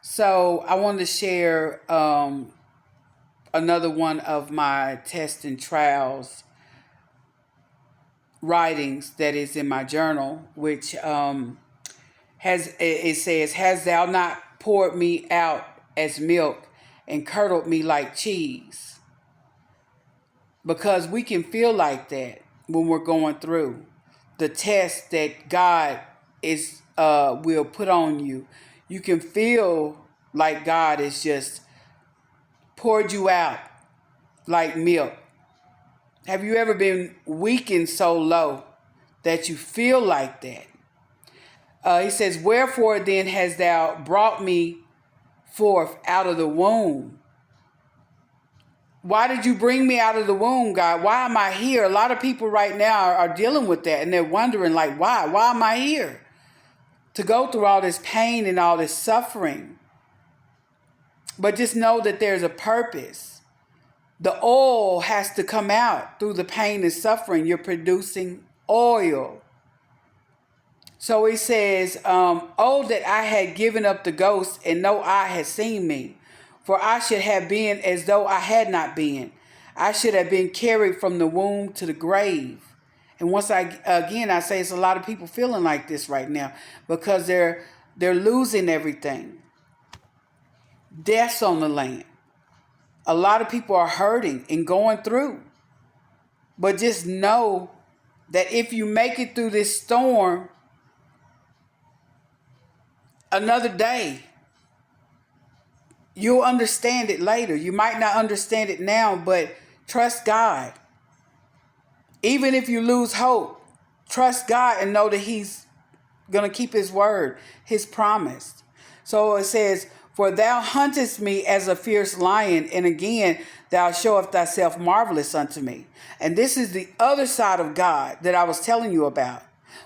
So I wanted to share another one of my test and trials writings that is in my journal, which it says, "Has thou not poured me out as milk and curdled me like cheese?" Because we can feel like that when we're going through the test that God is will put on you. You can feel like God is just poured you out like milk. Have you ever been weakened so low that you feel like that? He says, "Wherefore then hast thou brought me forth out of the womb?" Why did you bring me out of the womb, God? Why am I here? A lot of people right now are dealing with that, and they're wondering, like, why? Why am I here? To go through all this pain and all this suffering. But just know that there's a purpose. The oil has to come out through the pain and suffering. You're producing oil. So he says, "Oh, that I had given up the ghost, and no eye had seen me. For I should have been as though I had not been. I should have been carried from the womb to the grave." And I say it's a lot of people feeling like this right now because they're losing everything. Death's on the land. A lot of people are hurting and going through. But just know that if you make it through this storm, another day, you'll understand it later. You might not understand it now, but trust God. Even if you lose hope, trust God and know that He's going to keep His word, His promise. So it says, "For thou huntest me as a fierce lion, and again thou showest thyself marvelous unto me." And this is the other side of God that I was telling you about.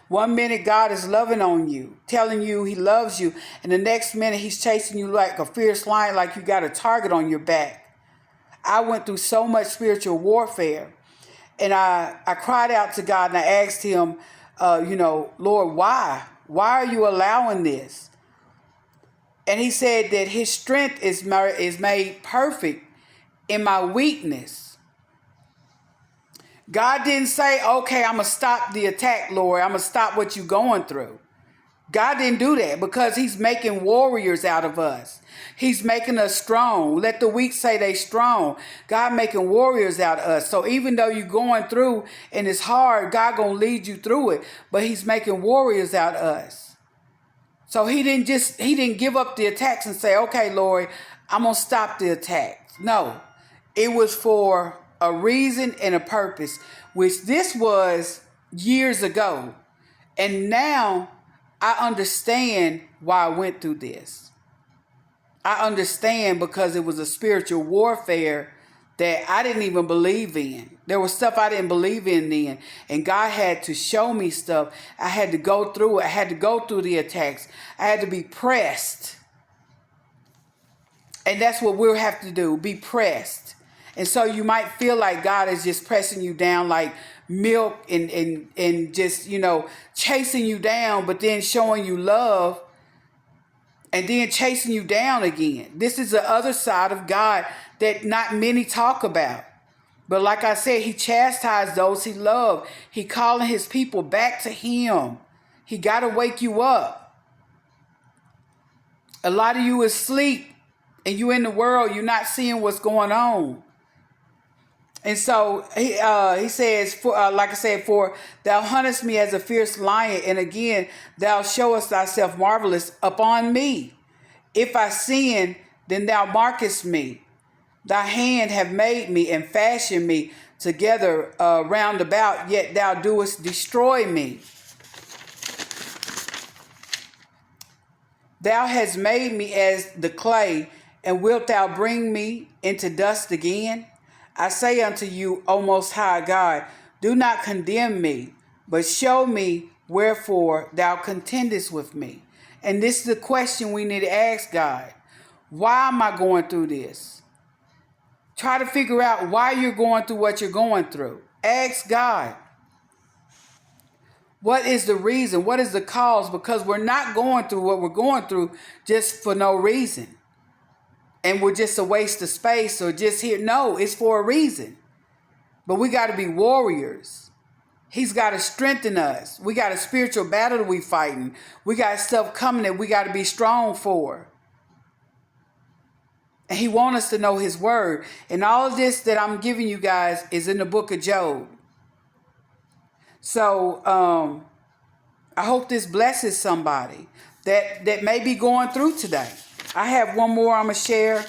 One minute God is loving on you, telling you He loves you, and the next minute He's chasing you like a fierce lion, like you got a target on your back. I went through so much spiritual warfare, and I cried out to God and I asked Him, "Lord, why? Why are you allowing this?" And He said that His strength is made perfect in my weakness. God didn't say, "Okay, I'm going to stop the attack, Lord. I'm going to stop what you're going through." God didn't do that because He's making warriors out of us. He's making us strong. Let the weak say they strong. God making warriors out of us. So even though you're going through and it's hard, God going to lead you through it. But He's making warriors out of us. So He didn't give up the attacks and say, "Okay, Lord, I'm going to stop the attacks." No, it was for a reason and a purpose, which this was years ago. And now I understand why I went through this. I understand because it was a spiritual warfare that I didn't even believe in. There was stuff I didn't believe in then. And God had to show me stuff. I had to go through it. I had to go through the attacks. I had to be pressed. And that's what we'll have to do, be pressed. And so you might feel like God is just pressing you down like milk and just, chasing you down, but then showing you love and then chasing you down again. This is the other side of God that not many talk about. But like I said, He chastised those He loved. He calling His people back to Him. He got to wake you up. A lot of you is asleep and you in the world, you're not seeing what's going on. And so he says, like I said, "For thou huntest me as a fierce lion, and again thou showest thyself marvelous upon me. If I sin, then thou markest me. Thy hand have made me and fashioned me together round about, yet thou doest destroy me. Thou hast made me as the clay, and wilt thou bring me into dust again? I say unto you, O Most High God, do not condemn me, but show me wherefore thou contendest with me." And this is the question we need to ask God. Why am I going through this? Try to figure out why you're going through what you're going through. Ask God. What is the reason? What is the cause? Because we're not going through what we're going through just for no reason. And we're just a waste of space or just here. No, it's for a reason. But we got to be warriors. He's got to strengthen us. We got a spiritual battle that we fighting. We got stuff coming that we got to be strong for. And he wants us to know his word. And all of this that I'm giving you guys is in the book of Job. So I hope this blesses somebody that may be going through today. I have one more I'm going to share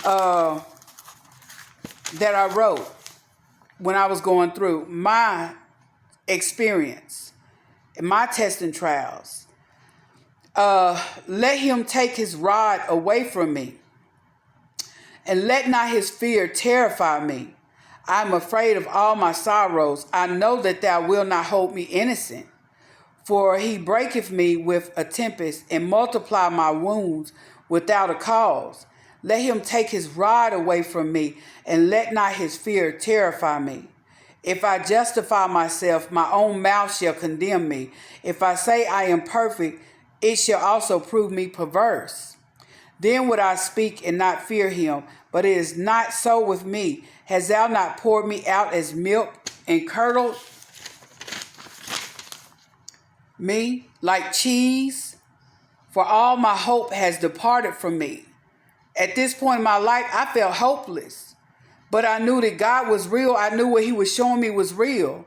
that I wrote when I was going through my experience and my testing trials. Let him take his rod away from me, and let not his fear terrify me. I am afraid of all my sorrows. I know that thou wilt not hold me innocent. For he breaketh me with a tempest, and multiply my wounds without a cause. Let him take his rod away from me, and let not his fear terrify me. If I justify myself, my own mouth shall condemn me. If I say I am perfect, it shall also prove me perverse. Then would I speak and not fear him, but it is not so with me. Hast thou not poured me out as milk and curdled me like cheese? For all my hope has departed from me. At this point in my life, I felt hopeless. But I knew that God was real. I knew what he was showing me was real.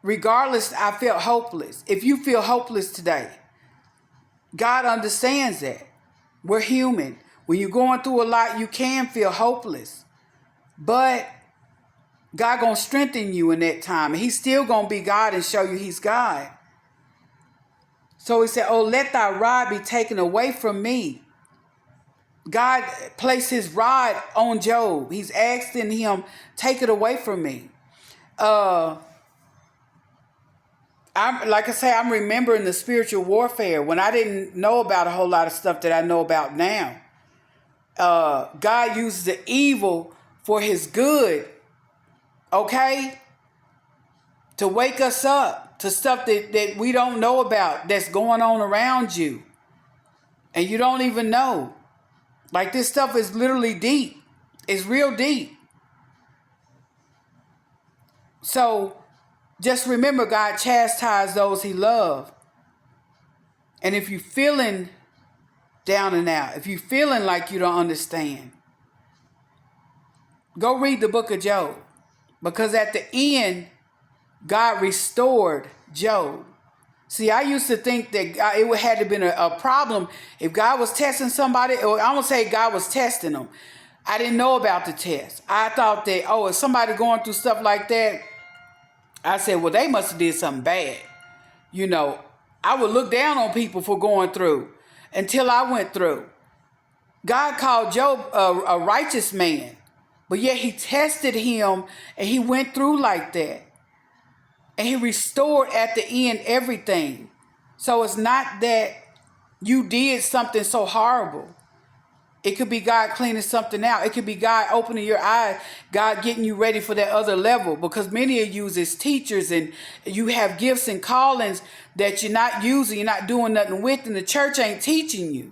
Regardless, I felt hopeless. If you feel hopeless today, God understands that. We're human. When you're going through a lot, you can feel hopeless. But God gonna strengthen you in that time. And he's still gonna be God and show you he's God. So he said, oh, let thy rod be taken away from me. God placed his rod on Job. He's asking him, take it away from me. I'm remembering the spiritual warfare when I didn't know about a whole lot of stuff that I know about now. God uses the evil for his good, okay? To wake us up to stuff that we don't know about that's going on around you. And you don't even know. Like, this stuff is literally deep. It's real deep. So just remember, God chastised those he loved. And if you're feeling down and out, if you're feeling like you don't understand, go read the book of Job. Because at the end, God restored Job. See, I used to think that it had to have been a problem if God was testing somebody, or I'm going to say God was testing them. I didn't know about the test. I thought that, if somebody going through stuff like that, I said, well, they must have did something bad. You know, I would look down on people for going through until I went through. God called Job a righteous man, but yet he tested him and he went through like that. And he restored at the end everything. So it's not that you did something so horrible. It could be God cleaning something out. It could be God opening your eyes, God getting you ready for that other level. Because many of you is teachers and you have gifts and callings that you're not using, you're not doing nothing with, and the church ain't teaching you.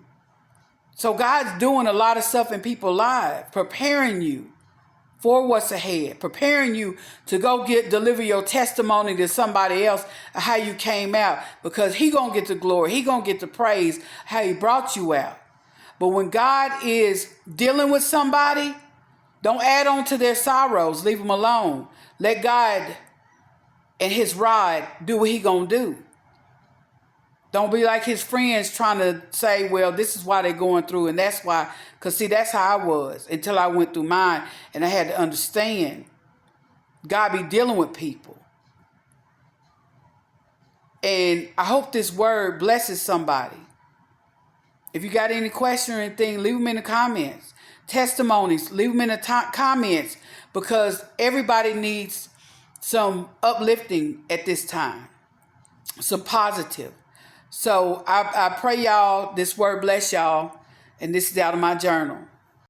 So God's doing a lot of stuff in people's lives, preparing you for what's ahead, preparing you to go deliver your testimony to somebody else of how you came out, because he gonna get the glory, he gonna get the praise how he brought you out. But when God is dealing with somebody, don't add on to their sorrows, leave them alone. Let God and his rod do what he gonna do. Don't be like his friends trying to say, well, this is why they're going through, and that's why. Because, see, that's how I was until I went through mine, and I had to understand God be dealing with people. And I hope this word blesses somebody. If you got any question or anything, leave them in the comments. Testimonies, leave them in the comments, because everybody needs some uplifting at this time, some positive. So I pray y'all, this word bless y'all, and this is out of my journal.